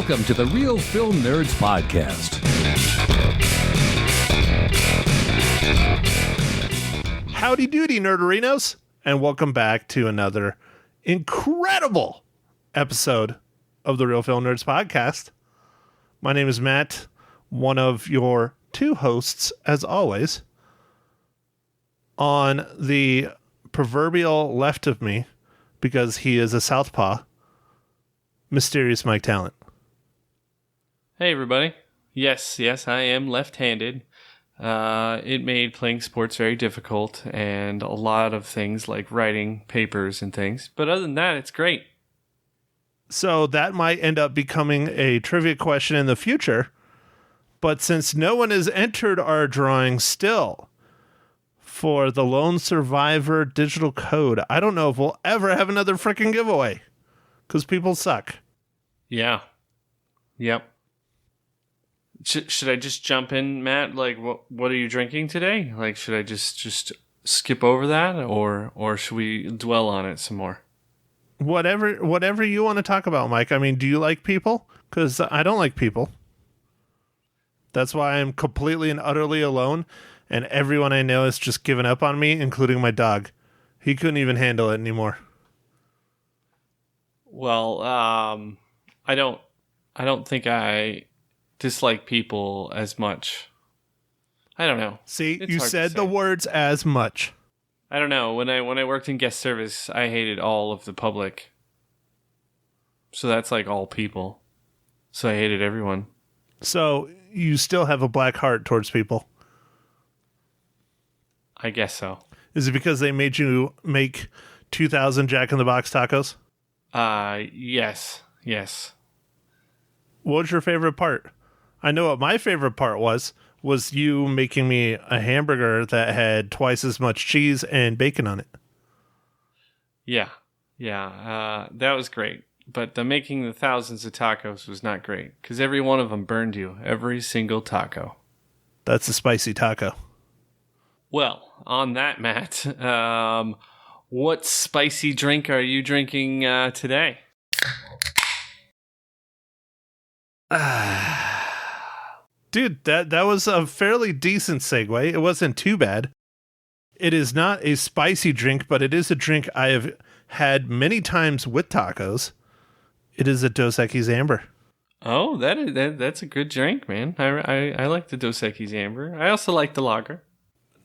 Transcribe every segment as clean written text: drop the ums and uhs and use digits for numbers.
Welcome to the Real Film Nerds Podcast. Howdy doody, nerderinos, and welcome back to another incredible episode of the Real Film Nerds Podcast. My name is Matt, one of your two hosts, as always. On the proverbial left of me, because he is a southpaw, Mysterious Mike Talent. Hey, everybody. Yes, I am left-handed. It made playing sports very difficult and a lot of things like writing papers and things. But other than that, it's great. So that might end up becoming a trivia question in the future. But since no one has entered our drawing still for the Lone Survivor digital code, I don't know if we'll ever have another freaking giveaway because people suck. Yeah. Yep. Should I just jump in, Matt? Like, what are you drinking today? Like, should I just skip over that, or should we dwell on it some more? Whatever you want to talk about, Mike. I mean, do you like people? Because I don't like people. That's why I'm completely and utterly alone, and everyone I know has just given up on me, including my dog. He couldn't even handle it anymore. Well, I don't think I dislike people as much. I don't know. See, it's you said the words "as much." I don't know. When I worked in guest service, I hated all of the public. So that's like all people. So I hated everyone. So you still have a black heart towards people. I guess so. Is it because they made you make 2,000 Jack in the Box tacos? Yes. What was your favorite part? I know what my favorite part was you making me a hamburger that had twice as much cheese and bacon on it. Yeah. That was great. But making the thousands of tacos was not great because every one of them burned you. Every single taco. That's a spicy taco. Well, on that, Matt, what spicy drink are you drinking today? Dude, that was a fairly decent segue. It wasn't too bad. It is not a spicy drink, but it is a drink I have had many times with tacos. It is a Dos Equis Amber. Oh, that's a good drink, man. I like the Dos Equis Amber. I also like the lager.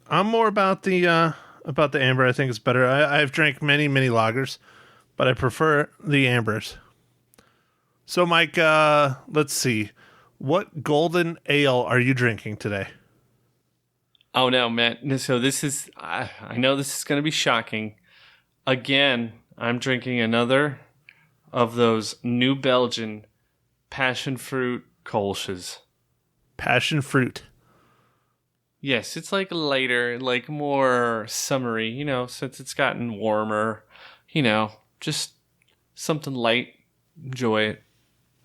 I'm more about the amber. I think it's better. I've drank many lagers, but I prefer the ambers. So, Mike, let's see. What golden ale are you drinking today? Oh, no, Matt. So this is, I know this is going to be shocking. Again, I'm drinking another of those New Belgian passion fruit kolsches. Passion fruit. Yes, it's like lighter, like more summery, since it's gotten warmer, just something light. Enjoy it.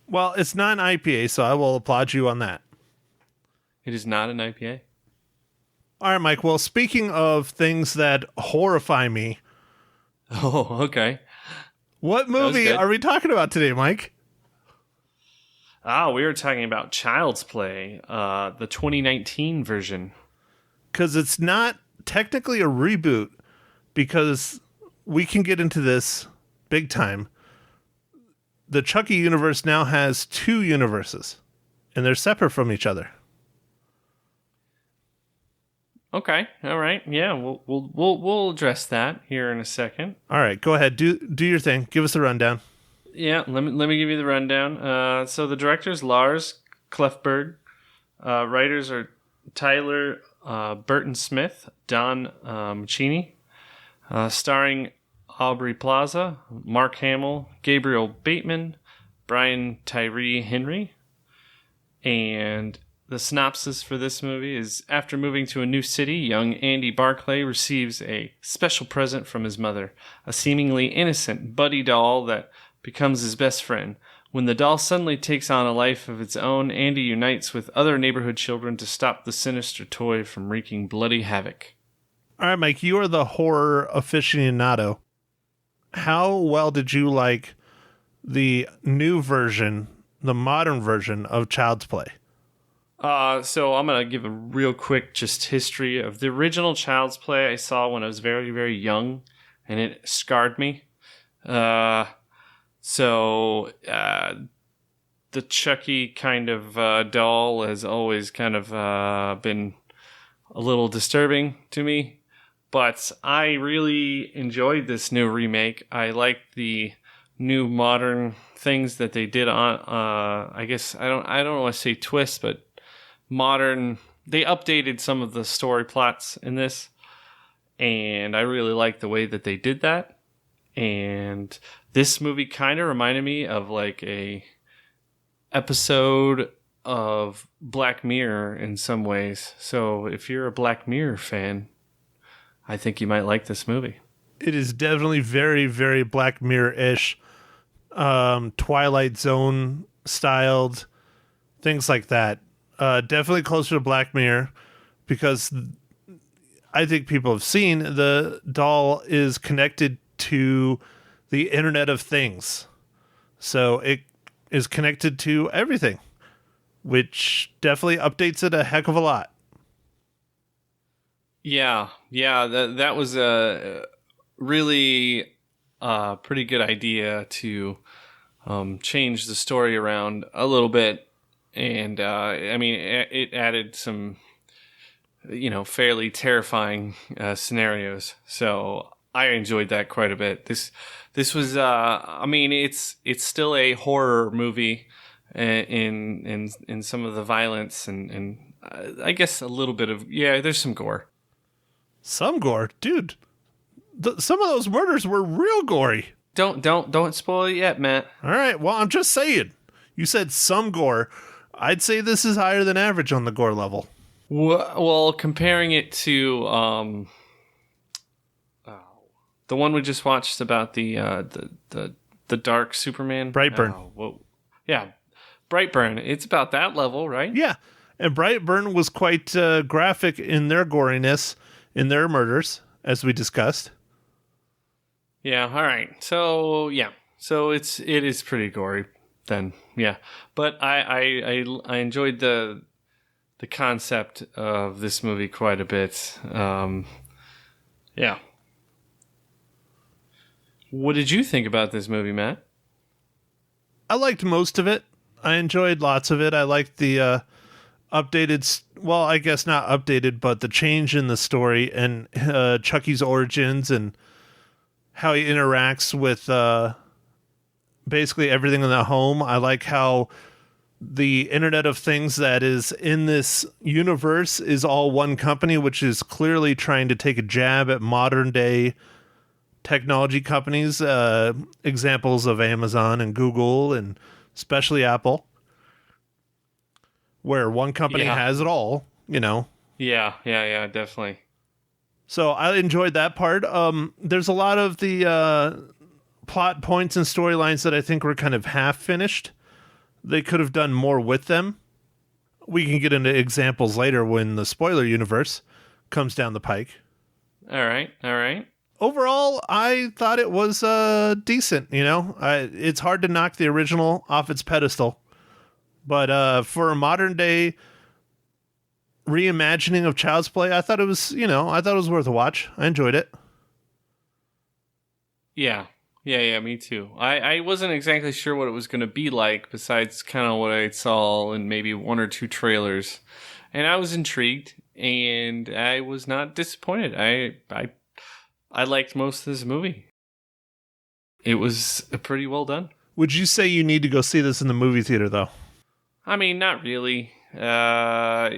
Well, it's not an IPA, so I will applaud you on that. It is not an IPA? All right, Mike. Well, speaking of things that horrify me. Oh, okay. What movie are we talking about today, Mike? We were talking about Child's Play, the 2019 version. Because it's not technically a reboot, because we can get into this big time. The Chucky universe now has two universes, and they're separate from each other. Okay, all right, yeah, we'll address that here in a second. All right, go ahead, do your thing. Give us a rundown. Yeah, let me give you the rundown. So the director's Lars Klefberg. Writers are Tyler Burton Smith, Don Mancini, starring Aubrey Plaza, Mark Hamill, Gabriel Bateman, Brian Tyree Henry. And the synopsis for this movie is, after moving to a new city, young Andy Barclay receives a special present from his mother, a seemingly innocent buddy doll that becomes his best friend. When the doll suddenly takes on a life of its own, Andy unites with other neighborhood children to stop the sinister toy from wreaking bloody havoc. All right, Mike, you are the horror aficionado. How well did you like the new version the modern version of Child's Play? So I'm gonna give a real quick just history of the original Child's Play I saw when I was very, very young, and it scarred me. The Chucky kind of doll has always kind of been a little disturbing to me, but I really enjoyed this new remake. I liked the new modern things that they did on. I guess I don't want to say twist, but modern. They updated some of the story plots in this, and I really like the way that they did that. And this movie kind of reminded me of like a episode of Black Mirror in some ways. So if you're a Black Mirror fan, I think you might like this movie. It is definitely very, very Black Mirror-ish, Twilight Zone styled, things like that. Definitely closer to Black Mirror, because I think people have seen the doll is connected to the Internet of Things. So it is connected to everything, which definitely updates it a heck of a lot. Yeah, that was a really pretty good idea to change the story around a little bit. And, I mean, it added some, fairly terrifying scenarios. So I enjoyed that quite a bit. This was, I mean, it's still a horror movie in some of the violence and I guess a little bit of, there's some gore. Some gore? Dude, some of those murders were real gory. Don't spoil it yet, Matt. All right, well, I'm just saying. You said some gore. I'd say this is higher than average on the gore level. Well, comparing it to the one we just watched about the Dark Superman, Brightburn. Yeah, Brightburn. It's about that level, right? Yeah, and Brightburn was quite graphic in their goriness, in their murders, as we discussed. Yeah. All right. So it is pretty gory. Then but I enjoyed the concept of this movie quite a bit. What did you think about this movie, Matt? I liked most of it. I enjoyed lots of it. I liked the updated, well, I guess not updated, but the change in the story and Chucky's origins and how he interacts with basically everything in the home. I like how the Internet of Things that is in this universe is all one company, which is clearly trying to take a jab at modern day technology companies, examples of Amazon and Google and especially Apple, where one company has it all, Yeah, definitely. So I enjoyed that part. There's a lot of the plot points and storylines that I think were kind of half finished. They could have done more with them. We can get into examples later when the spoiler universe comes down the pike. All right. Overall, I thought it was decent. It's hard to knock the original off its pedestal, but for a modern day reimagining of Child's Play, I thought it was worth a watch. I enjoyed it. Yeah, me too. I wasn't exactly sure what it was going to be like besides kind of what I saw in maybe one or two trailers. And I was intrigued, and I was not disappointed. I liked most of this movie. It was pretty well done. Would you say you need to go see this in the movie theater, though? I mean, not really. Not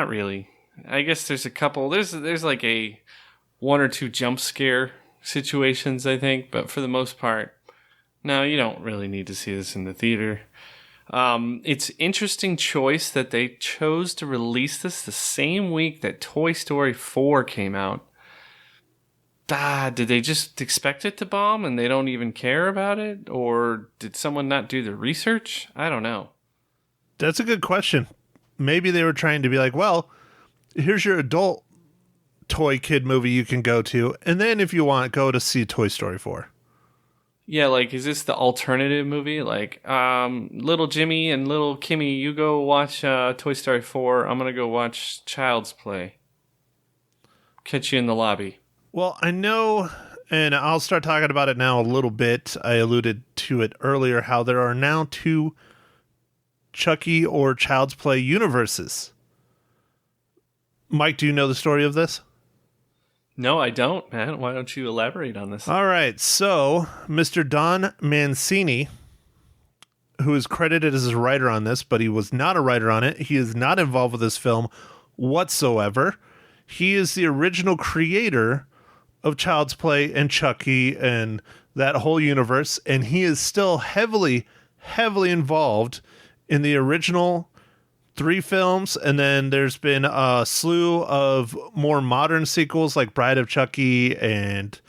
really. I guess there's a couple. There's like a one or two jump scare situations, I think, but for the most part, no, you don't really need to see this in the theater. It's interesting choice that they chose to release this the same week that Toy Story 4 came out. Did they just expect it to bomb and they don't even care about it? Or did someone not do the research? I don't know. That's a good question. Maybe they were trying to be like, well, here's your adult toy kid movie you can go to, and then if you want, go to see Toy Story 4. Yeah, like, is this the alternative movie? Like, little Jimmy and little Kimmy, you go watch Toy Story 4. I'm going to go watch Child's Play. Catch you in the lobby. Well, I know, and I'll start talking about it now a little bit. I alluded to it earlier, how there are now 2 Chucky or Child's Play universes. Mike, do you know the story of this? No, I don't, man. Why don't you elaborate on this? All right, so Mr. Don Mancini, who is credited as a writer on this, but he was not a writer on it. He is not involved with this film whatsoever. He is the original creator of Child's Play and Chucky and that whole universe, and he is still heavily involved in the original 3 films, and then there's been a slew of more modern sequels like Bride of Chucky and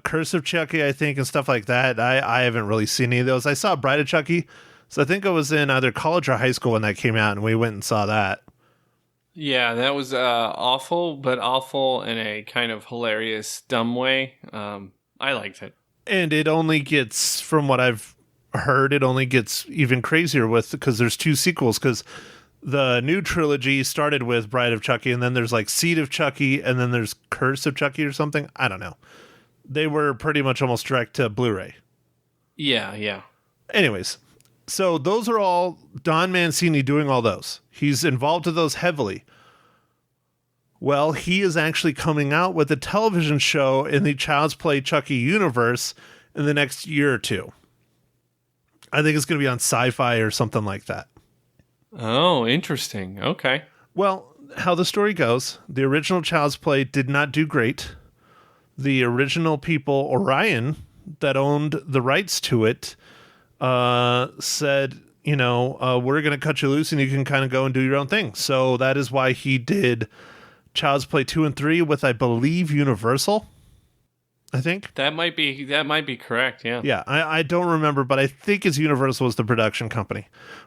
Curse of Chucky, I think, and stuff like that. I haven't really seen any of those. I saw Bride of Chucky, so I think I was in either college or high school when that came out, and we went and saw that. Yeah, that was awful, but awful in a kind of hilarious, dumb way. I liked it. And it only gets, from what I've heard, it only gets even crazier with, because there's 2 sequels, because the new trilogy started with Bride of Chucky, and then there's like Seed of Chucky, and then there's Curse of Chucky or something. I don't know. They were pretty much almost direct to Blu-ray. Yeah. Anyways, so those are all Don Mancini doing all those. He's involved with those heavily. Well, he is actually coming out with a television show in the Child's Play Chucky universe in the next year or 2. I think it's going to be on Sci-Fi or something like that. Oh, interesting. Okay. Well, how the story goes, the original Child's Play did not do great. The original people, Orion, that owned the rights to it, said, we're going to cut you loose and you can kind of go and do your own thing. So that is why he did Child's Play 2 and 3 with, I believe, Universal. I think that might be correct. Yeah. Yeah. I don't remember, but I think it's Universal was the production company.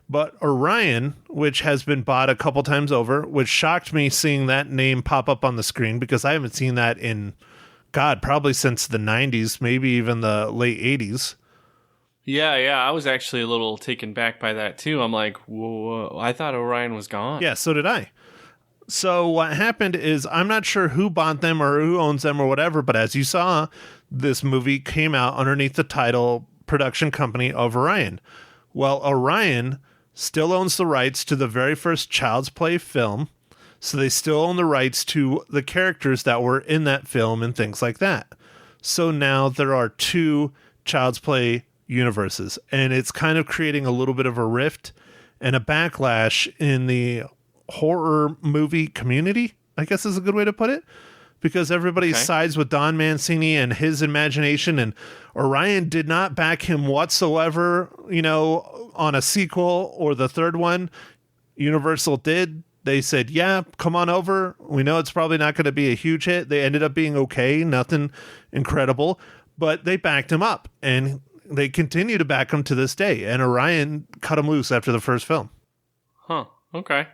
But Orion, which has been bought a couple times over, which shocked me seeing that name pop up on the screen, because I haven't seen that in, God, probably since the 90s, maybe even the late 80s. Yeah. I was actually a little taken back by that too. I'm like, whoa, I thought Orion was gone. Yeah, so did I. So what happened is, I'm not sure who bought them or who owns them or whatever, but as you saw, this movie came out underneath the title production company of Orion. Well, Orion still owns the rights to the very first Child's Play film, so they still own the rights to the characters that were in that film and things like that. So now there are 2 Child's Play universes, and it's kind of creating a little bit of a rift and a backlash in the horror movie community, I guess is a good way to put it, because everybody sides with Don Mancini and his imagination, and Orion did not back him whatsoever, on a sequel or the third one. Universal did. They said, yeah, come on over. We know it's probably not going to be a huge hit. They ended up being okay, nothing incredible, but they backed him up, and they continue to back him to this day, and Orion cut him loose after the first film. Huh, okay.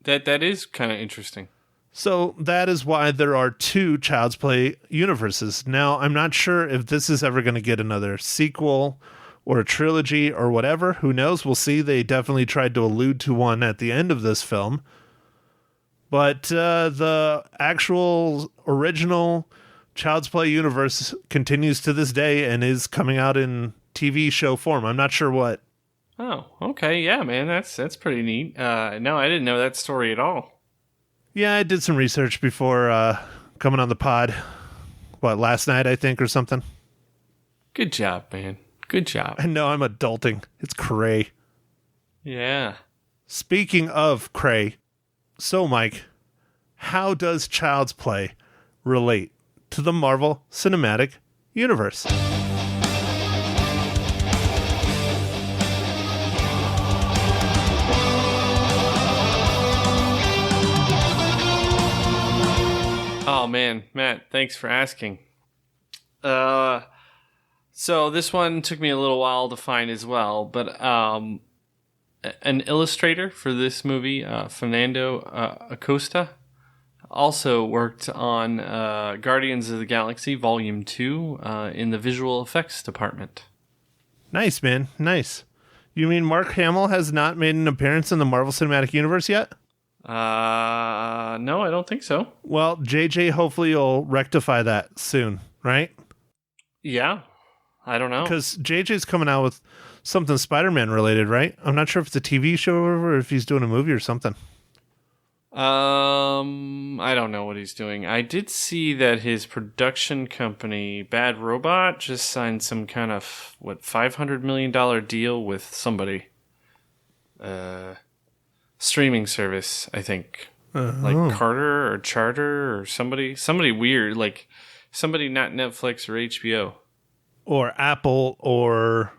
That is kind of interesting. So that is why there are 2 Child's Play universes. Now, I'm not sure if this is ever going to get another sequel or a trilogy or whatever. Who knows? We'll see. They definitely tried to allude to one at the end of this film. But the actual original Child's Play universe continues to this day and is coming out in TV show form. I'm not sure what. Oh, okay. Yeah, man, that's pretty neat. No, I didn't know that story at all. Yeah, I did some research before coming on the pod. Last night, I think, or something. Good job, man. Good job. I know I'm adulting. It's cray. Yeah. Speaking of cray, so Mike, how does Child's Play relate to the Marvel Cinematic Universe? Oh man, Matt, thanks for asking. So this one took me a little while to find as well, but an illustrator for this movie, Fernando Acosta, also worked on Guardians of the Galaxy Volume 2 in the visual effects department. Nice, man. Nice. You mean Mark Hamill has not made an appearance in the Marvel Cinematic Universe yet? No, I don't think so. Well, JJ hopefully will rectify that soon, right? Yeah, I don't know. Because JJ's coming out with something Spider-Man related, right? I'm not sure if it's a TV show or if he's doing a movie or something. I don't know what he's doing. I did see that his production company, Bad Robot, just signed some kind of, $500 million deal with somebody. Streaming service, I think. Like Carter or Charter or somebody weird, like somebody not Netflix or HBO. Or Apple or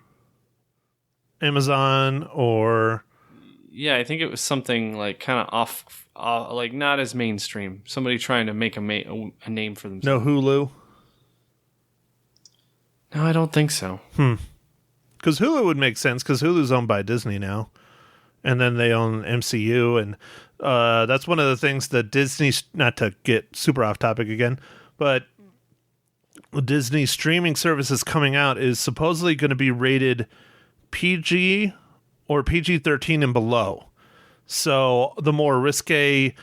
Amazon or... Yeah, I think it was something like kind of off, like not as mainstream. Somebody trying to make a name for themselves. No Hulu? No, I don't think so. Because Hulu would make sense because Hulu's owned by Disney now. And then they own MCU. And that's one of the things that Disney, not to get super off topic again, but Disney streaming services coming out is supposedly going to be rated PG or PG-13 and below. So the more risque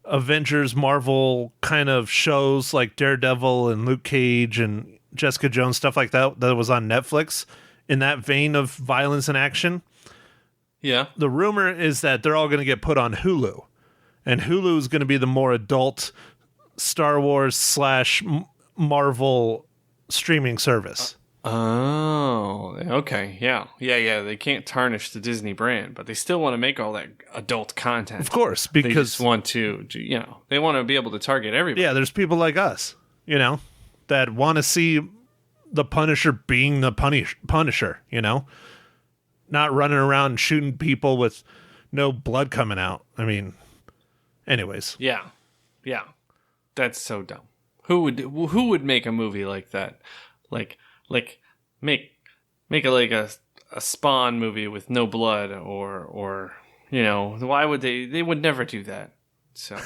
Avengers, Marvel kind of shows like Daredevil and Luke Cage and Jessica Jones, stuff like that was on Netflix, in that vein of violence and action. Yeah. The rumor is that they're all going to get put on Hulu. And Hulu is going to be the more adult Star Wars / Marvel streaming service. Oh, okay. Yeah. They can't tarnish the Disney brand, but they still want to make all that adult content. Of course, they because just want to, they want to be able to target everybody. yeah, there's people like us, that want to see the Punisher being the Punisher, not running around shooting people with no blood coming out. I mean, anyways. Yeah. That's so dumb. Who would make a movie like that? Like make a Spawn movie with no blood or why would they would never do that. So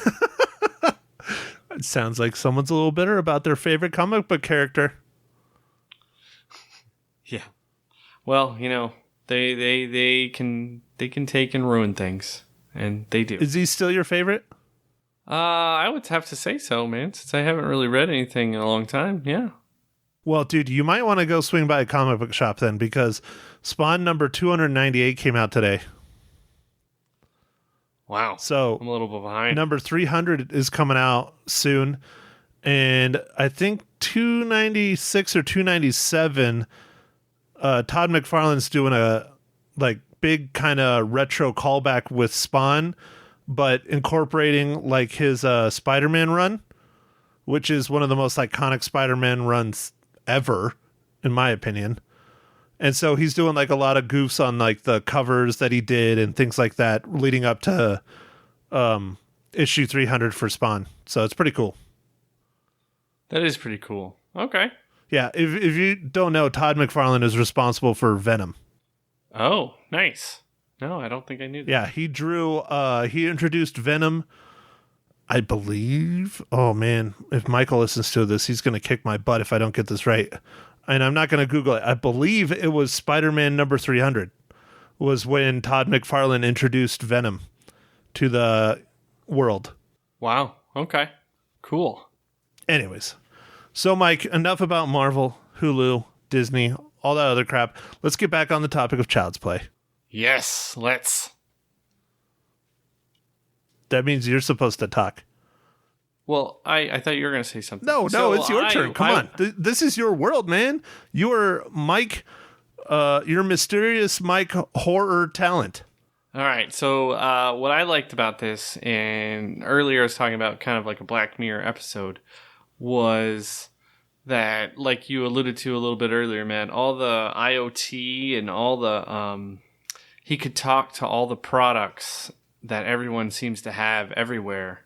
It sounds like someone's a little bitter about their favorite comic book character. Yeah. Well, they can take and ruin things, and they do. Is he still your favorite? I would have to say so, man, since I haven't really read anything in a long time. Yeah. Well, dude, you might want to go swing by a comic book shop then, because Spawn number 298 came out today. Wow. So I'm a little bit behind. Number 300 is coming out soon. And I think 296 or 297, Todd McFarlane's doing a big kind of retro callback with Spawn, but incorporating his Spider-Man run, which is one of the most iconic Spider-Man runs ever, in my opinion. And so he's doing a lot of goofs on the covers that he did and things like that leading up to issue 300 for Spawn. So it's pretty cool. That is pretty cool. Okay. Yeah, if you don't know, Todd McFarlane is responsible for Venom. Oh, nice. No, I don't think I knew that. Yeah, he introduced Venom, I believe. Oh man, if Michael listens to this, he's going to kick my butt if I don't get this right. And I'm not going to Google it. I believe it was Spider-Man number 300 was when Todd McFarlane introduced Venom to the world. Wow. Okay. Cool. Anyways, so Mike, enough about Marvel, Hulu, Disney, all that other crap. Let's get back on the topic of Child's Play. Yes, let's. That means you're supposed to talk. Well, I thought you were going to say something. No, it's your turn. Come on. This is your world, man. You're Mike, you're mysterious Mike horror talent. All right. So what I liked about this, and earlier I was talking about kind of like a Black Mirror episode, was that, like you alluded to a little bit earlier, man, all the IoT and all the, he could talk to all the products that everyone seems to have everywhere.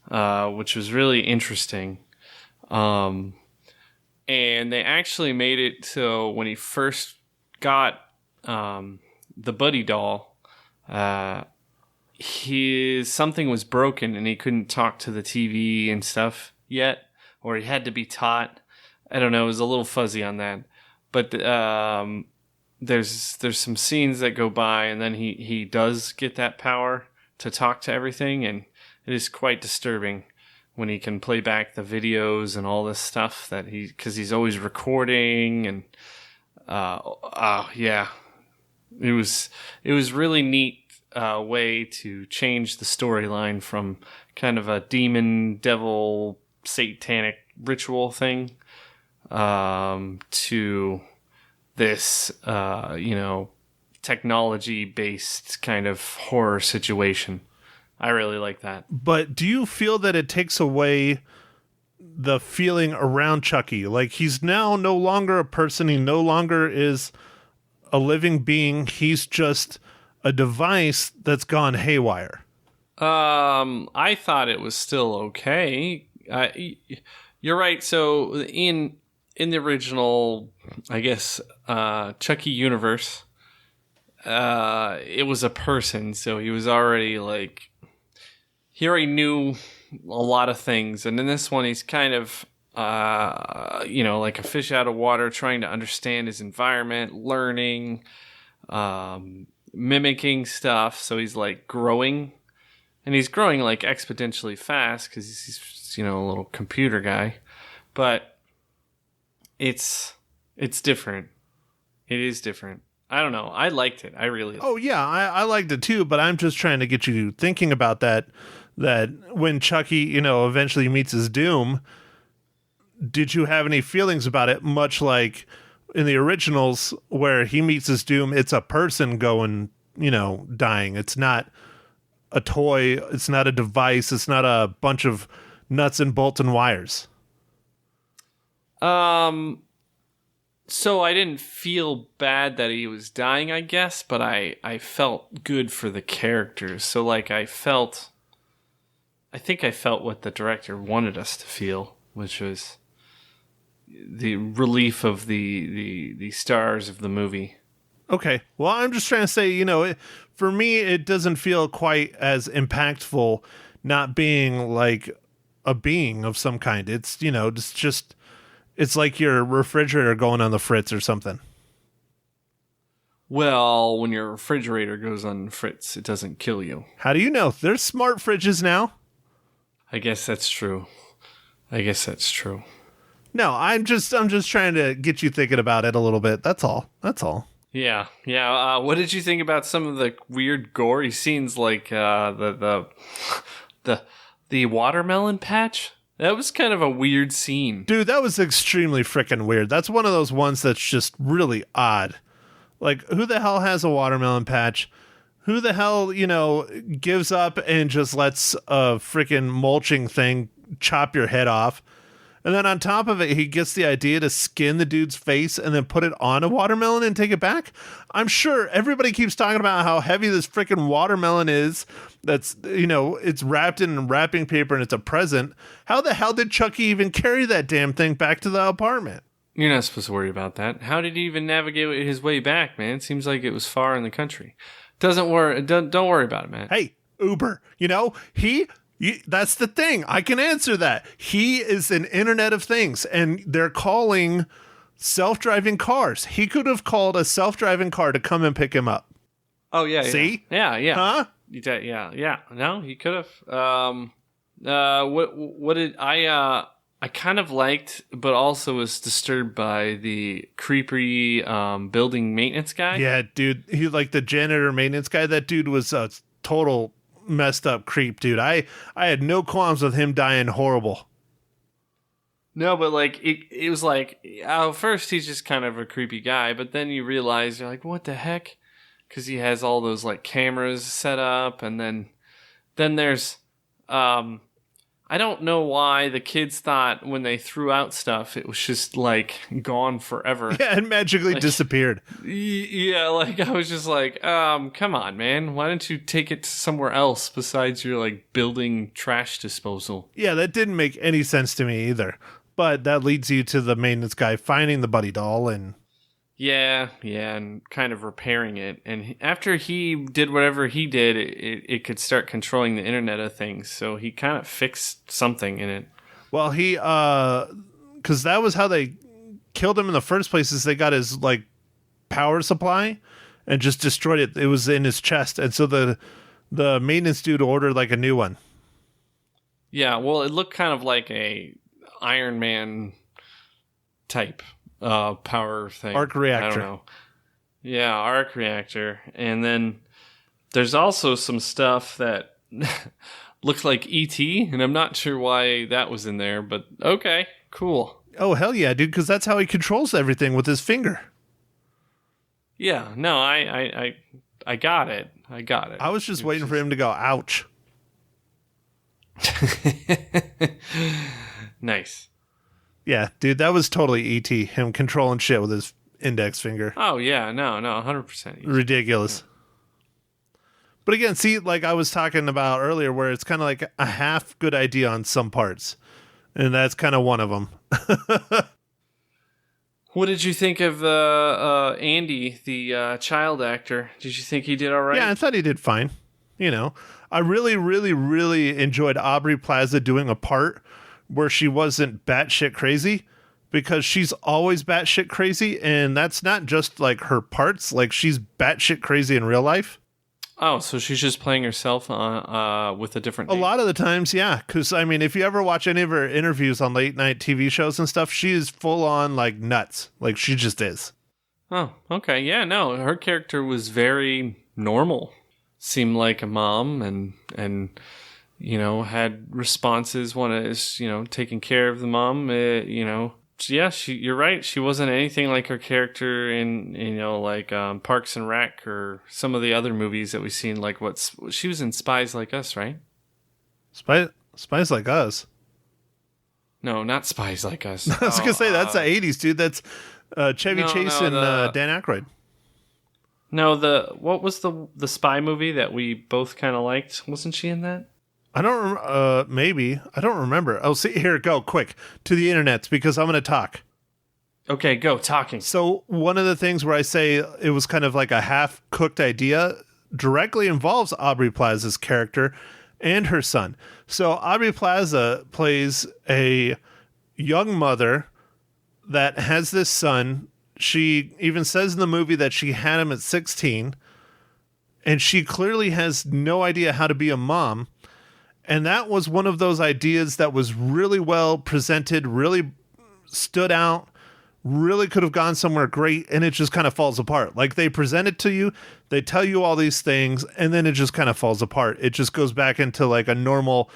Which was really interesting. And they actually made it so when he first got the Buddy doll, something was broken and he couldn't talk to the TV and stuff yet, or he had to be taught. I don't know. It was a little fuzzy on that, but there's some scenes that go by, and then he does get that power to talk to everything, and it is quite disturbing when he can play back the videos and all this stuff because he's always recording, and yeah, it was really neat way to change the storyline from kind of a demon devil satanic ritual thing to this technology based kind of horror situation. I really like that. But do you feel that it takes away the feeling around Chucky? Like, he's now no longer a person. He no longer is a living being. He's just a device that's gone haywire. I thought it was still okay. You're right. So in the original, I guess, Chucky universe, it was a person. So he was already like, he already knew a lot of things. And in this one, he's kind of, like a fish out of water, trying to understand his environment, learning, mimicking stuff. So he's like growing, and he's growing like exponentially fast because he's, a little computer guy. But it's different. It is different. I don't know. I liked it. I really. Oh yeah, I liked it too. But I'm just trying to get you thinking about that when Chucky, eventually meets his doom, did you have any feelings about it? Much like in the originals, where he meets his doom, it's a person going, dying. It's not a toy. It's not a device. It's not a bunch of nuts and bolts and wires. So I didn't feel bad that he was dying, I guess, but I felt good for the characters. So like I think I felt what the director wanted us to feel, which was the relief of the stars of the movie. Okay. Well, I'm just trying to say, for me, it doesn't feel quite as impactful not being like a being of some kind. It's, it's like your refrigerator going on the fritz or something. Well, when your refrigerator goes on fritz, it doesn't kill you. How do you know? There's smart fridges now. I guess that's true. No, I'm just trying to get you thinking about it a little bit. That's all. Yeah. What did you think about some of the weird gory scenes, like the watermelon patch? That was kind of a weird scene. Dude, that was extremely freaking weird. That's one of those ones that's just really odd. Like, who the hell has a watermelon patch? Who the hell, gives up and just lets a freaking mulching thing chop your head off? And then on top of it, he gets the idea to skin the dude's face and then put it on a watermelon and take it back. I'm sure everybody keeps talking about how heavy this freaking watermelon is. That's, it's wrapped in wrapping paper and it's a present. How the hell did Chucky even carry that damn thing back to the apartment? You're not supposed to worry about that. How did he even navigate his way back, man? It seems like it was far in the country. Don't worry about it, man. Hey, Uber, that's the thing. I can answer that. He is an Internet of Things, and they're calling self-driving cars. He could have called a self-driving car to come and pick him up. Oh, yeah. See? Yeah. Huh? Yeah. No, he could have. What did I kind of liked, but also was disturbed by the creepy building maintenance guy. Yeah, dude. He like the janitor maintenance guy. That dude was a total messed up creep, dude. I had no qualms with him dying horrible. No, but like it was like, first he's just kind of a creepy guy, but then you realize you're like, what the heck? Because he has all those like cameras set up, and then there's I don't know why the kids thought when they threw out stuff it was just like gone forever. Yeah, it magically disappeared. Yeah, like I was just like, come on, man. Why don't you take it somewhere else besides your like building trash disposal? Yeah, that didn't make any sense to me either. But that leads you to the maintenance guy finding the buddy doll and Yeah, and kind of repairing it. And after he did whatever he did, it could start controlling the Internet of Things. So he kind of fixed something in it. Well, he because that was how they killed him in the first place. Is they got his like power supply and just destroyed it. It was in his chest, and so the maintenance dude ordered like a new one. Yeah, well, it looked kind of like a Iron Man type power thing. Arc reactor. I don't know. Yeah, arc reactor. And then there's also some stuff that looked like E.T., and I'm not sure why that was in there, but okay, cool. Oh, hell yeah, dude, because that's how he controls everything with his finger. Yeah, no, I got it. I got it. I was just waiting for him to go, ouch. Nice. Yeah, dude, that was totally E.T., him controlling shit with his index finger. Oh, yeah, no, 100%. Ridiculous. But again, see, like I was talking about earlier, where it's kind of like a half good idea on some parts. And that's kind of one of them. What did you think of Andy, the child actor? Did you think he did all right? Yeah, I thought he did fine. You know, I really, really, really enjoyed Aubrey Plaza doing a part where she wasn't batshit crazy, because she's always batshit crazy, and that's not just like her parts. Like, she's batshit crazy in real life. Oh, so she's just playing herself with a different name. A lot of the times, yeah. Because, I mean, if you ever watch any of her interviews on late night TV shows and stuff, she is full on, like, nuts. Like, she just is. Oh, okay. Yeah, no, her character was very normal. Seemed like a mom and you know, had responses. One is, you know, taking care of the mom, you know. Yeah, you're right. She wasn't anything like her character in, you know, like Parks and Rec or some of the other movies that we've seen. Like she was in Spies Like Us, right? Spies Like Us? No, not Spies Like Us. I was gonna say that's the '80s, dude. That's Chevy Chase and Dan Aykroyd. No, what was the spy movie that we both kind of liked? Wasn't she in that? I don't maybe. I don't remember. Oh, see, here, go quick to the internet because I'm going to talk. Okay, go talking. So one of the things where I say it was kind of like a half-cooked idea directly involves Aubrey Plaza's character and her son. So Aubrey Plaza plays a young mother that has this son. She even says in the movie that she had him at 16, and she clearly has no idea how to be a mom. And that was one of those ideas that was really well presented, really stood out, really could have gone somewhere great, and it just kind of falls apart. Like, they present it to you, they tell you all these things, and then it just kind of falls apart. It just goes back into like a normal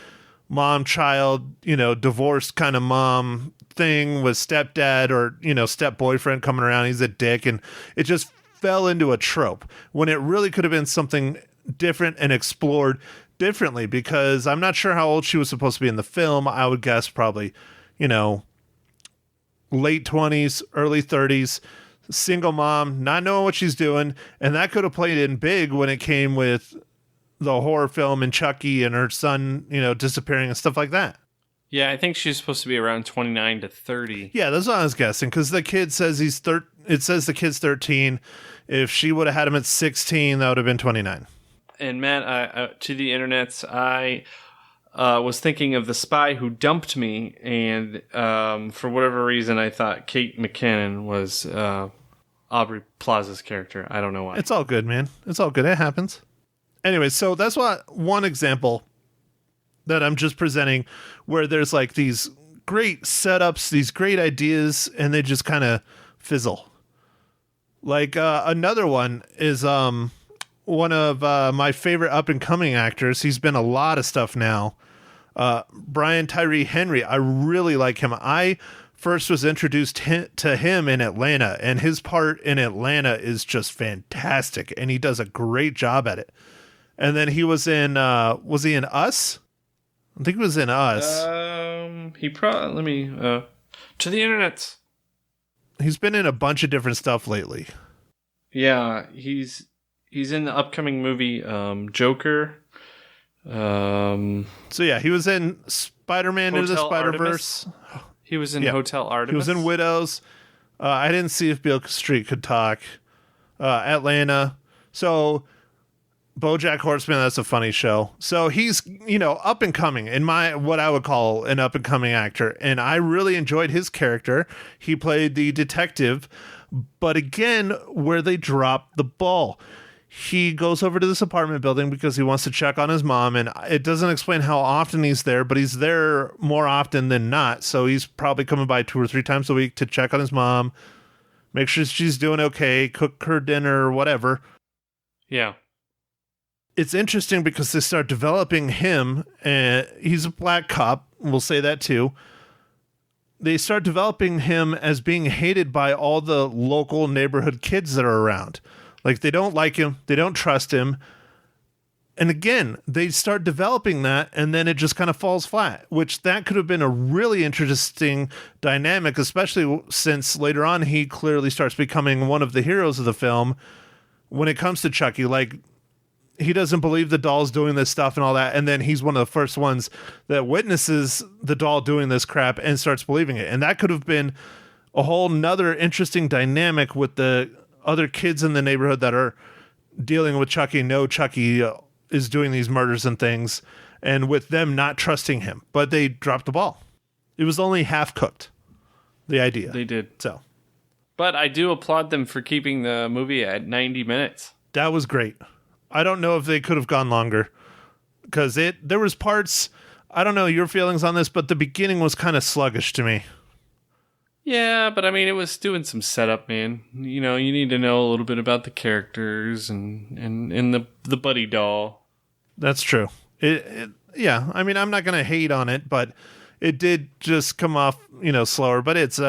mom-child, you know, divorced kind of mom thing with stepdad or, you know, step-boyfriend coming around. He's a dick, and it just fell into a trope when it really could have been something different and explored differently, because I'm not sure how old she was supposed to be in the film. I would guess probably, you know, late 20s, early 30s, single mom, not knowing what she's doing. And that could have played in big when it came with the horror film and Chucky and her son, you know, disappearing and stuff like that. Yeah, I think she's supposed to be around 29 to 30. Yeah, that's what I was guessing, because the kid says it says the kid's 13. If she would have had him at 16, that would have been 29. And Matt, to the internets, I was thinking of The Spy Who Dumped Me, and for whatever reason, I thought Kate McKinnon was Aubrey Plaza's character. I don't know why. It's all good, man. It's all good. It happens. Anyway, so that's one example that I'm just presenting where there's like these great setups, these great ideas, and they just kind of fizzle. Like another one is one of my favorite up-and-coming actors. He's been a lot of stuff now. Brian Tyree Henry. I really like him. I first was introduced to him in Atlanta, and his part in Atlanta is just fantastic, and he does a great job at it. And then he was in Us? I think he was in Us. He probably, let me, to the internet. He's been in a bunch of different stuff lately. Yeah, he's in the upcoming movie Joker. So yeah, he was in Spider-Man Into the Spider-Verse. He was in Hotel Artemis. He was in Widows. I didn't see If Beale Street Could Talk. Atlanta. So BoJack Horseman, that's a funny show. So he's, up and coming in what I would call an up and coming actor. And I really enjoyed his character. He played the detective, but again, where they dropped the ball. He goes over to this apartment building because he wants to check on his mom, and it doesn't explain how often he's there, but he's there more often than not. So he's probably coming by 2 or 3 times a week to check on his mom, make sure she's doing okay, cook her dinner or whatever. Yeah. It's interesting because they start developing him, and he's a black cop. We'll say that too. They start developing him as being hated by all the local neighborhood kids that are around. Like, they don't like him. They don't trust him. And again, they start developing that, and then it just kind of falls flat, which that could have been a really interesting dynamic, especially since later on he clearly starts becoming one of the heroes of the film when it comes to Chucky. Like, he doesn't believe the doll's doing this stuff and all that, and then he's one of the first ones that witnesses the doll doing this crap and starts believing it. And that could have been a whole nother interesting dynamic with the other kids in the neighborhood that are dealing with Chucky, know Chucky is doing these murders and things, and with them not trusting him. But they dropped the ball. It was only half cooked, the idea. They did. So, but I do applaud them for keeping the movie at 90 minutes. That was great. I don't know if they could have gone longer, because there was parts, I don't know your feelings on this, but the beginning was kind of sluggish to me. Yeah, but I mean, it was doing some setup, man. You need to know a little bit about the characters and the buddy doll. That's true. Yeah, I mean, I'm not going to hate on it, but it did just come off, slower. But it's,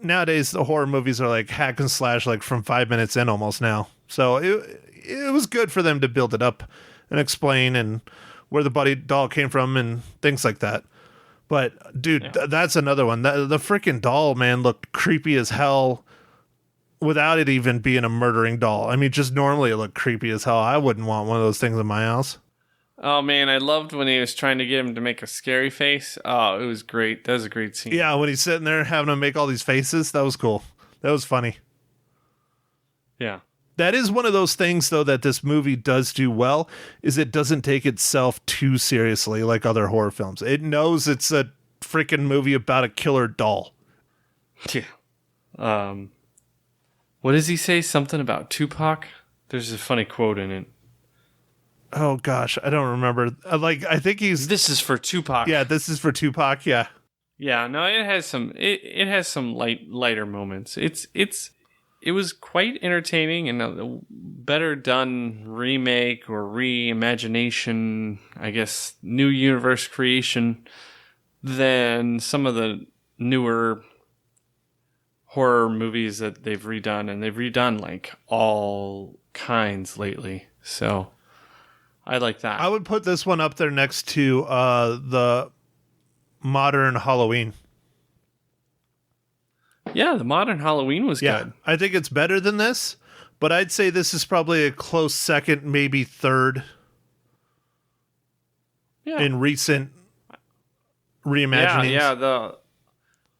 nowadays the horror movies are like hack and slash, like from 5 minutes in almost now. So it was good for them to build it up and explain and where the buddy doll came from and things like that. But dude, yeah. That's another one. The freaking doll, man, looked creepy as hell without it even being a murdering doll. I mean, just normally it looked creepy as hell. I wouldn't want one of those things in my house. Oh man, I loved when he was trying to get him to make a scary face. Oh, it was great. That was a great scene. Yeah, when he's sitting there having him make all these faces, that was cool. That was funny. Yeah. That is one of those things, though, that this movie does do well, is it doesn't take itself too seriously like other horror films. It knows it's a freaking movie about a killer doll. Yeah. What does he say? Something about Tupac? There's a funny quote in it. Oh, gosh, I don't remember. I think he's... This is for Tupac. Yeah, this is for Tupac, yeah. Yeah, no, it has some lighter moments. It was quite entertaining and a better done remake or reimagination, I guess, new universe creation than some of the newer horror movies that they've redone. And they've redone like all kinds lately. So I like that. I would put this one up there next to the modern Halloween. Yeah, the modern Halloween was good. I think it's better than this, but I'd say this is probably a close second, maybe third in recent reimaginings. Yeah.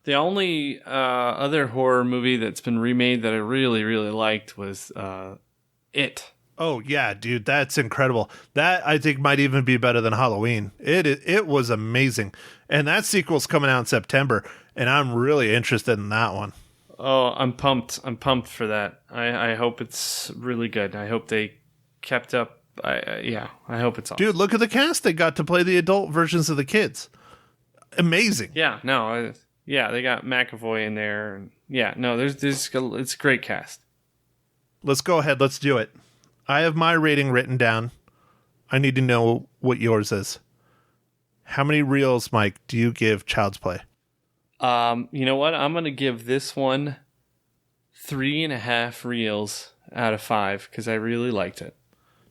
The only other horror movie that's been remade that I really, really liked was It. Oh, yeah, dude, that's incredible. That, I think, might even be better than Halloween. It was amazing. And that sequel's coming out in September, and I'm really interested in that one. Oh, I'm pumped. I'm pumped for that. I hope it's really good. I hope they kept up. I hope it's awesome. Dude, look at the cast they got to play the adult versions of the kids. Amazing. Yeah, no, they got McAvoy in there. And it's a great cast. Let's go ahead. Let's do it. I have my rating written down. I need to know what yours is. How many reels, Mike, do you give Child's Play? You know what? I'm going to give this one 3.5 reels out of 5 because I really liked it.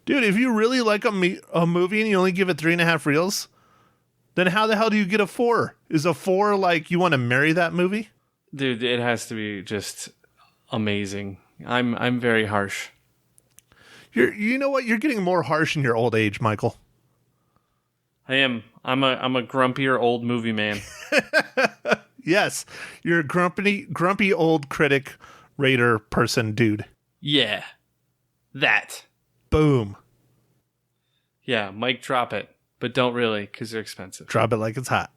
Dude, if you really like a movie and you only give it 3.5 reels, then how the hell do you get a 4? Is a 4 like you want to marry that movie? Dude, it has to be just amazing. I'm very harsh. You know what? You're getting more harsh in your old age, Michael. I am. I'm a grumpier old movie man. Yes, you're a grumpy old critic, raider person, dude. Yeah. That. Boom. Yeah, Mike, drop it. But don't really, because they're expensive. Drop it like it's hot.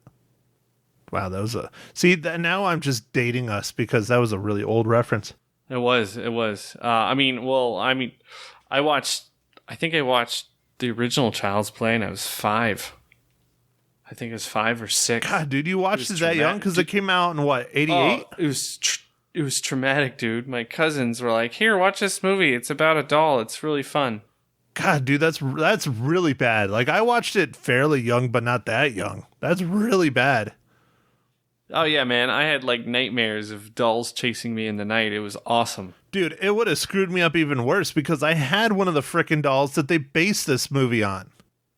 Wow, that was a... See, now I'm just dating us because that was a really old reference. It was. I think I watched the original Child's Play and I was 5. I think it was 5 or 6. God, dude, you watched it that young? Because it came out in, what, 88? Oh, it was traumatic, dude. My cousins were like, here, watch this movie. It's about a doll. It's really fun. God, dude, that's really bad. Like, I watched it fairly young, but not that young. That's really bad. Oh, yeah, man. I had, like, nightmares of dolls chasing me in the night. It was awesome. Dude, it would have screwed me up even worse because I had one of the frickin' dolls that they based this movie on.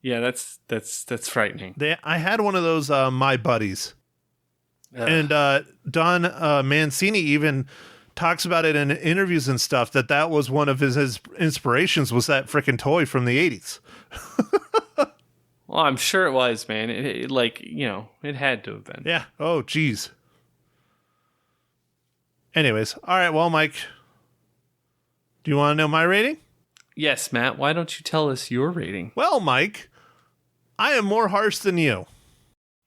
Yeah, that's frightening. I had one of those My Buddies. And Don Mancini even talks about it in interviews and stuff that was one of his inspirations was that frickin' toy from the 80s. Well, I'm sure it was, man. It had to have been. Yeah. Oh, geez. Anyways. All right. Well, Mike, do you want to know my rating? Yes, Matt. Why don't you tell us your rating? Well, Mike, I am more harsh than you.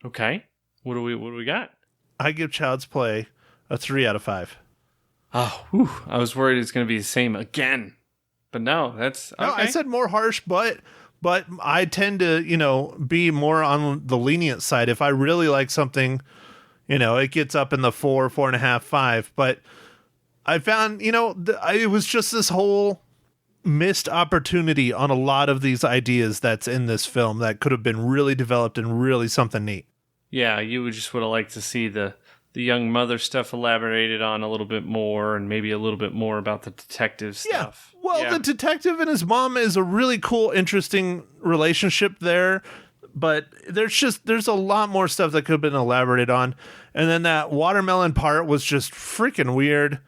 Okay. What do we got? I give Child's Play a 3 out of 5. Oh, whew. I was worried it's going to be the same again. But no, that's okay. No, I said more harsh, but I tend to, be more on the lenient side. If I really like something, it gets up in the 4, 4.5, 5. But I found, it was just this whole missed opportunity on a lot of these ideas that's in this film that could have been really developed and really something neat. Yeah, you would have liked to see the young mother stuff elaborated on a little bit more and maybe a little bit more about the detective stuff. Well, the detective and his mom is a really cool, interesting relationship there. But there's a lot more stuff that could have been elaborated on. And then that watermelon part was just freaking weird.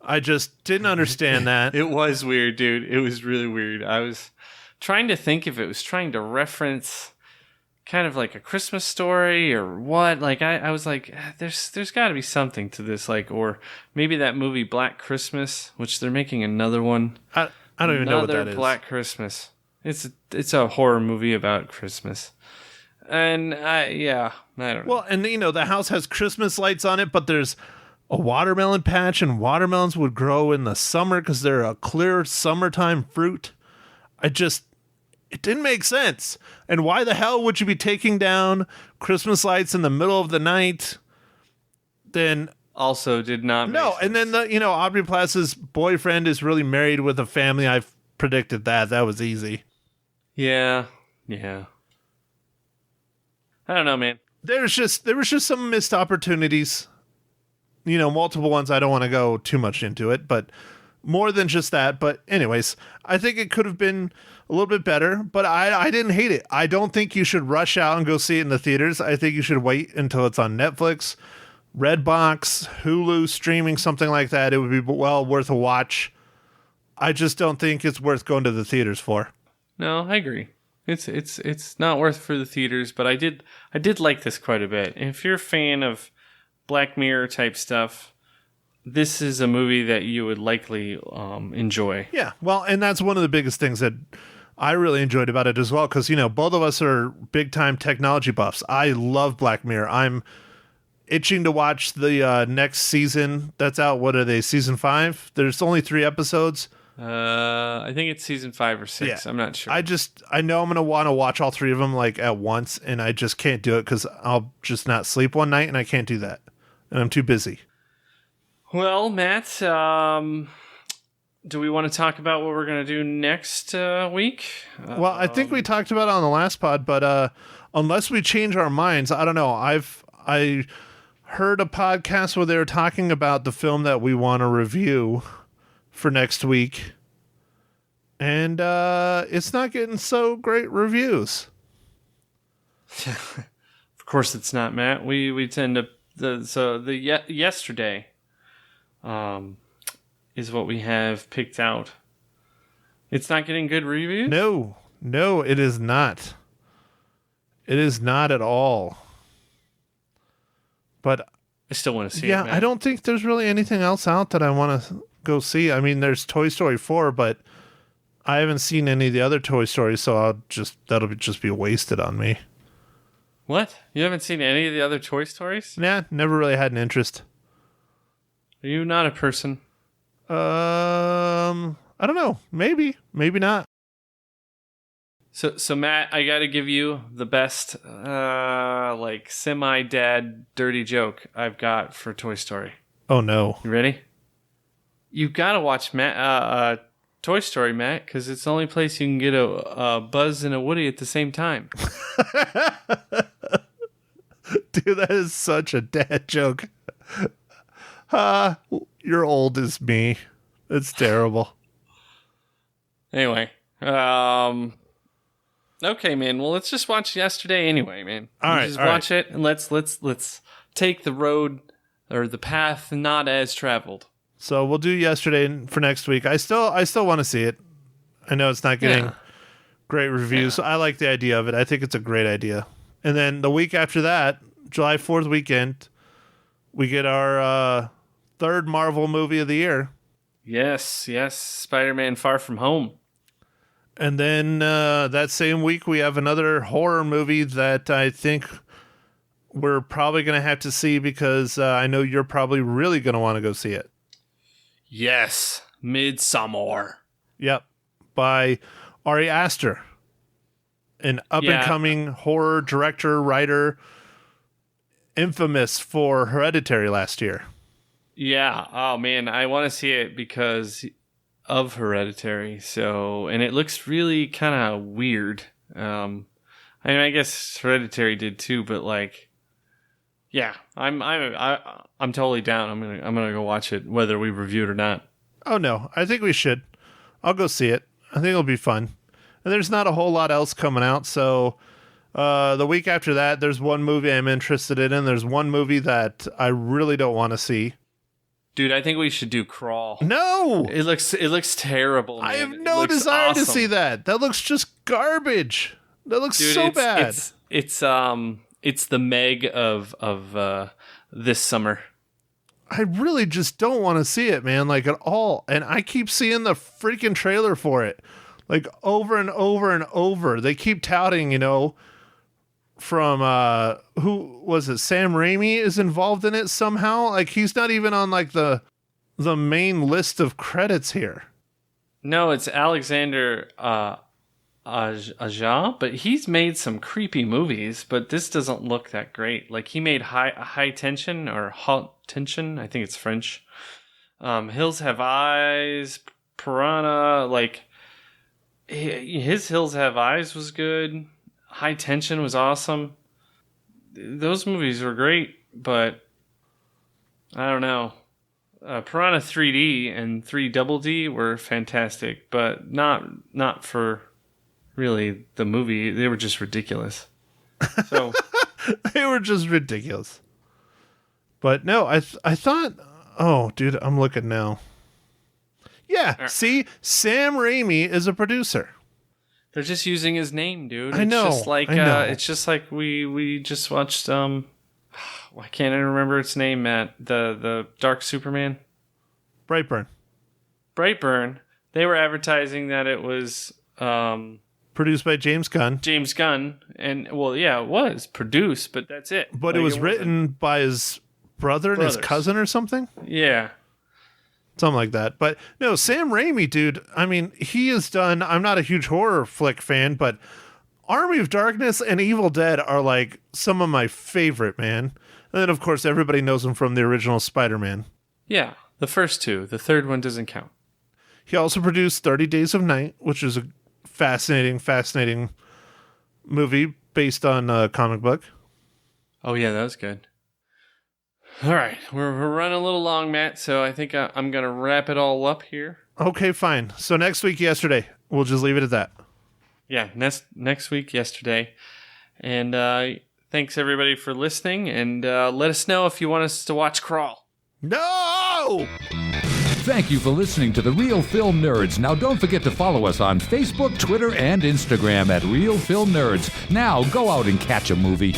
I just didn't understand that. It was weird, dude. It was really weird. I was trying to think if it was trying to reference kind of like a Christmas Story or what. Like I was like, there's got to be something to this, like, or maybe that movie Black Christmas, which they're making another one. I don't even know what that is. Another Black Christmas. It's a horror movie about Christmas. And I don't know. Well, and the house has Christmas lights on it, but there's a watermelon patch, and watermelons would grow in the summer because they're a clear summertime fruit. It didn't make sense. And why the hell would you be taking down Christmas lights in the middle of the night? Then also did not make sense. And then Aubrey Plaza's boyfriend is really married with a family. I've predicted that. That was easy. Yeah. I don't know, man. There was just some missed opportunities. Multiple ones. I don't want to go too much into it, but more than just that. But anyways, I think it could have been a little bit better, but I didn't hate it. I don't think you should rush out and go see it in the theaters. I think you should wait until it's on Netflix, Redbox, Hulu, streaming, something like that. It would be well worth a watch. I just don't think it's worth going to the theaters for. No, I agree. It's not worth for the theaters, but I did like this quite a bit. And if you're a fan of Black Mirror type stuff, this is a movie that you would likely enjoy. Yeah, well, and that's one of the biggest things that I really enjoyed about it as well, because, both of us are big-time technology buffs. I love Black Mirror. I'm itching to watch the next season that's out. What are they, season 5? There's only 3 episodes. I think it's season 5 or 6. Yeah. I'm not sure. I know I'm going to want to watch all 3 of them like at once, and I just can't do it because I'll just not sleep one night, and I can't do that. And I'm too busy. Well, Matt, do we want to talk about what we're going to do next week? Well, I think we talked about it on the last pod, but unless we change our minds, I don't know. I heard a podcast where they were talking about the film that we want to review for next week, and it's not getting so great reviews. Of course it's not, Matt. We tend to yesterday is what we have picked out. It's not getting good reviews? No, it is not. It is not at all. But I still want to see it. Yeah, man. I don't think there's really anything else out that I want to go see. I mean, there's Toy Story 4, but I haven't seen any of the other Toy Stories, so just be wasted on me. What? You haven't seen any of the other Toy Stories? Nah, never really had an interest. Are you not a person? I don't know. Maybe not. So Matt, I got to give you the best, like semi-dad dirty joke I've got for Toy Story. Oh no. You ready? You got to watch Toy Story, Matt, because it's the only place you can get a Buzz and a Woody at the same time. Dude, that is such a dad joke. You're old as me. It's terrible. Anyway, okay, man. Well, let's just watch yesterday anyway, man. All right, just all watch it, and let's take the road or the path not as traveled. So we'll do yesterday for next week. I still want to see it. I know it's not getting great reviews. So I like the idea of it. I think it's a great idea. And then the week after that, July 4th weekend, we get our third Marvel movie of the year. Yes, Spider-Man: Far From Home. And then that same week, we have another horror movie that I think we're probably going to have to see because I know you're probably really going to want to go see it. Yes, Midsommar. Yep, by Ari Aster, an up-and-coming horror director, writer, infamous for Hereditary last year. Yeah. Oh man, I want to see it because of Hereditary. So, and it looks really kind of weird. I mean, I guess Hereditary did too, but like, yeah, I'm totally down. I'm gonna go watch it, whether we review it or not. Oh no, I think we should. I'll go see it. I think it'll be fun. And there's not a whole lot else coming out, so the week after that, there's one movie I'm interested in, and there's one movie that I really don't want to see. Dude, I think we should do Crawl. No! It looks terrible, man. I have no desire to see that. That looks just garbage. That looks so bad. It's the Meg of this summer. I really just don't want to see it, man, like at all. And I keep seeing the freaking trailer for it, like over and over and over. They keep touting, from who was it? Sam Raimi is involved in it somehow. Like he's not even on like the main list of credits here. No, it's Alexander Aja, but he's made some creepy movies. But this doesn't look that great. Like he made High Tension or Haute Tension. I think it's French. Hills Have Eyes, Piranha. Like his Hills Have Eyes was good. High Tension was awesome. Those movies were great, but I don't know. Piranha 3D and 3 Double D were fantastic, but not for really the movie. They were just ridiculous. So they were just ridiculous. But no, I thought. Oh, dude, I'm looking now. Yeah, see, Sam Raimi is a producer. They're just using his name, dude. I know. It's just like we just watched. Why can't I remember its name, Matt? The Dark Superman. Brightburn. They were advertising that it was produced by James Gunn. James Gunn, and well, yeah, it was produced, but that's it. But like, it was written by his brother and his cousin or something. Yeah. Something like that. But no, Sam Raimi, dude, I mean, he has done, I'm not a huge horror flick fan, but Army of Darkness and Evil Dead are like some of my favorite, man. And then, of course, everybody knows him from the original Spider-Man. Yeah, the first two. The third one doesn't count. He also produced 30 Days of Night, which is a fascinating movie based on a comic book. Oh, yeah, that was good. All right, we're running a little long, Matt, so I think I'm going to wrap it all up here. Okay, fine. So next week, yesterday. We'll just leave it at that. Yeah, next week, yesterday. And thanks, everybody, for listening. And let us know if you want us to watch Crawl. No! Thank you for listening to The Real Film Nerds. Now, don't forget to follow us on Facebook, Twitter, and Instagram at Real Film Nerds. Now, go out and catch a movie.